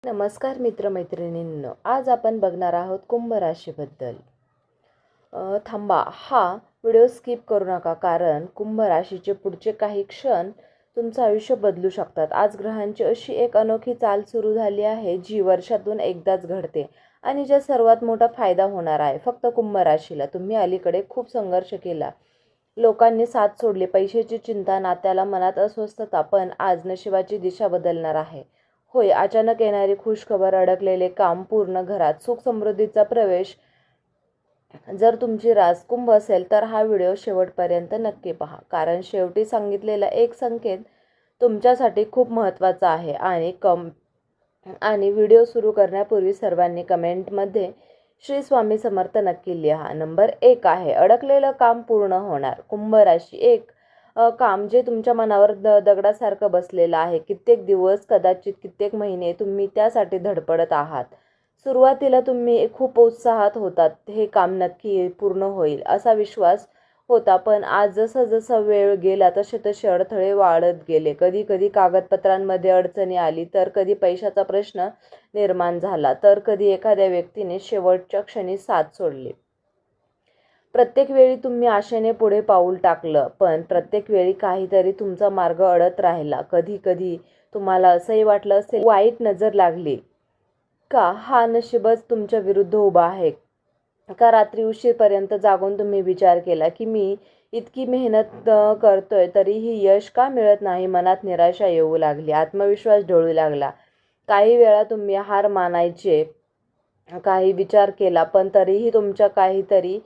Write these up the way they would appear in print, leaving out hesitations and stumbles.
नमस्कार मित्रमैत्रिणींनो, आज आपण बघणार आहोत कुंभ राशीबद्दल. थांबा, हा व्हिडिओ स्किप करू नका, कारण कुंभ राशीचे पुढचे काही क्षण तुमचं आयुष्य बदलू शकतात. आज ग्रहांची अशी एक अनोखी चाल सुरू झाली आहे जी वर्षातून एकदाच घडते आणि ज्या सर्वात मोठा फायदा होणार आहे फक्त कुंभ राशीला. तुम्ही अलीकडे खूप संघर्ष केला, लोकांनी साथ सोडली, पैशाची चिंता, नात्याला मनात अस्वस्थता, पण आज नशिबाची दिशा बदलणार आहे. होय, अचानक येणारी खुशखबर, अडकलेले काम पूर्ण, घरात सुख समृद्धीचा प्रवेश. जर तुमची रास कुंभ असेल तर हा व्हिडिओ शेवटपर्यंत नक्की पहा, कारण शेवटी सांगितलेला एक संकेत तुमच्यासाठी खूप महत्त्वाचा आहे. आणि व्हिडिओ सुरू करण्यापूर्वी सर्वांनी कमेंटमध्ये श्री स्वामी समर्थ नक्की लिहा. नंबर 1 आहे, अडकलेलं काम पूर्ण होणार. कुंभ राशी, एक काम जे तुमच्या मनावर दगडासारखं बसलेलं आहे. कित्येक दिवस, कदाचित कित्येक महिने तुम्ही त्यासाठी धडपडत आहात. सुरुवातीला तुम्ही खूप उत्साहात होतात, हे काम नक्की पूर्ण होईल असा विश्वास होता. पण आज जसं जसं वेळ गेला तसे तसे अडथळे वाढत गेले. कधी कधी कागदपत्रांमध्ये अडचणी आली, तर कधी पैशाचा प्रश्न निर्माण झाला, तर कधी एखाद्या व्यक्तीने शेवटच्या क्षणी साथ सोडली. प्रत्येक वेळी तुम्ही आशेने पुढे पाऊल टाकलं, पण प्रत्येक वेळी काहीतरी तुमचा मार्ग अडत राहिला. कधी कधी तुम्हाला असंही वाटलं असेल, वाईट नजर लागली का, हा नशीबच तुमच्या विरुद्ध उभा आहे का. रात्री उशीरपर्यंत जागून तुम्ही विचार केला की मी इतकी मेहनत करतोय तरीही यश का मिळत नाही. मनात निराशा येऊ लागली, आत्मविश्वास ढळू लागला. काही वेळा तुम्ही हार मानायचे काही विचार केला, पण तरीही तुमच्या काहीतरी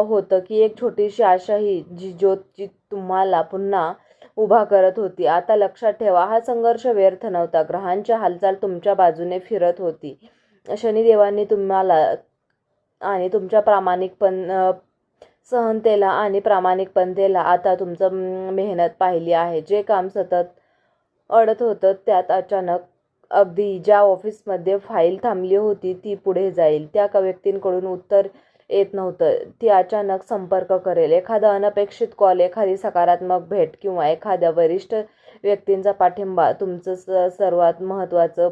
होतं की एक छोटीशी आशा, ही जी ज्योत जी तुम्हाला पुन्हा उभा करत होती. आता लक्षात ठेवा, हा संघर्ष व्यर्थ नव्हता. ग्रहांची हालचाल तुमच्या बाजूने फिरत होती. शनिदेवांनी तुम्हाला आणि तुमच्या सहनतेला आणि प्रामाणिकपणतेला आता तुमचं मेहनत पाहिली आहे. जे काम सतत अडत होतं त्यात अचानक, अगदी ज्या ऑफिसमध्ये फाईल थांबली होती ती पुढे जाईल, त्या व्यक्तींकडून उत्तर येत नव्हतं, ती अचानक संपर्क करेल. एखादा अनपेक्षित कॉल, एखादी सकारात्मक भेट किंवा एखाद्या वरिष्ठ व्यक्तींचा पाठिंबा तुमचं सर्वात महत्त्वाचं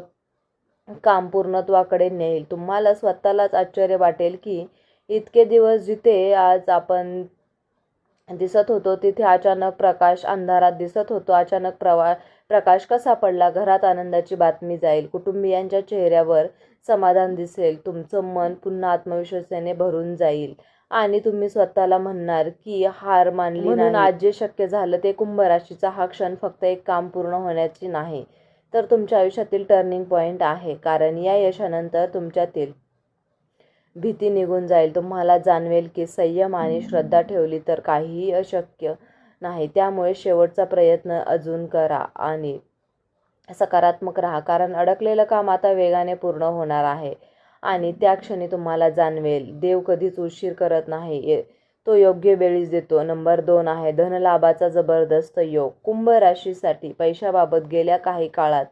काम पूर्णत्वाकडे नेईल. तुम्हाला स्वतःलाच आश्चर्य वाटेल की इतके दिवस जिथे आज आपण दिसत होतो तिथे अचानक प्रकाश अंधारात दिसत होतो. अचानक प्रकाश कसा पडला. घरात आनंदाची बातमी जाईल, कुटुंबियांच्या चेहऱ्यावर समाधान दिसेल, तुमचं मन पुन्हा आत्मविश्वासाने भरून जाईल आणि तुम्ही स्वतःला म्हणणार की हार मानली नाही. म्हणून आज जे शक्य झालं ते कुंभ राशीचा हा क्षण फक्त एक काम पूर्ण होण्याची नाही, तर तुमच्या आयुष्यातील टर्निंग पॉइंट आहे. कारण या यशानंतर तुमच्यातील भीती निघून जाईल. तुम्हाला जाणवेल की संयम आणि श्रद्धा ठेवली तर काहीही अशक्य नाही. त्यामुळे शेवटचा प्रयत्न अजून करा आणि सकारात्मक राहा, कारण अडकलेलं काम आता वेगाने पूर्ण होणार आहे. आणि त्या क्षणी तुम्हाला जाणवेल, देव कधीच उशीर करत नाही, तो योग्य वेळीच देतो. नंबर 2 आहे, धनलाभाचा जबरदस्त योग. कुंभ राशीसाठी पैशाबाबत गेल्या काही काळात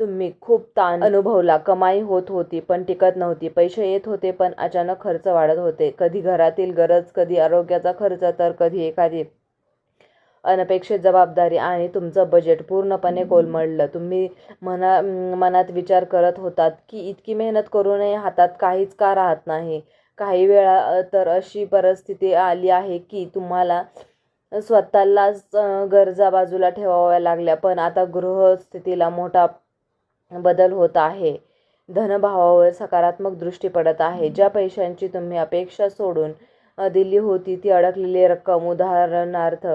तुम्ही खूप ताण अनुभवला. कमाई होत होती पण टिकत नव्हती. पैसे येत होते पण अचानक खर्च वाढत होते. कधी घरातील गरज, कधी आरोग्याचा खर्च, तर कधी एखादी अनपेक्षित जबाबदारी आणि तुमचं बजेट पूर्णपणे कोलमडलं. तुम्ही मनात विचार करत होतात की इतकी मेहनत करूनही हातात काहीच का राहत नाही. काही वेळा तर अशी परिस्थिती आली आहे की तुम्हाला स्वतःलाच गरजा बाजूला ठेवाव्या लागल्या. पण आता गृहस्थितीला मोठा बदल होत आहे. धनभावावर सकारात्मक दृष्टी पडत आहे. ज्या पैशांची तुम्ही अपेक्षा सोडून दिली होती, ती अडकलेली रक्कम, उदाहरणार्थ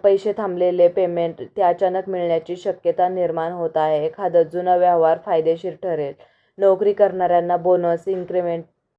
पैसे थांबलेले पेमेंट, ते अचानक मिळण्याची शक्यता निर्माण होत आहे. एखादा जुना व्यवहार फायदेशीर ठरेल. नोकरी करणाऱ्यांना बोनस, इन्क्रिमेंट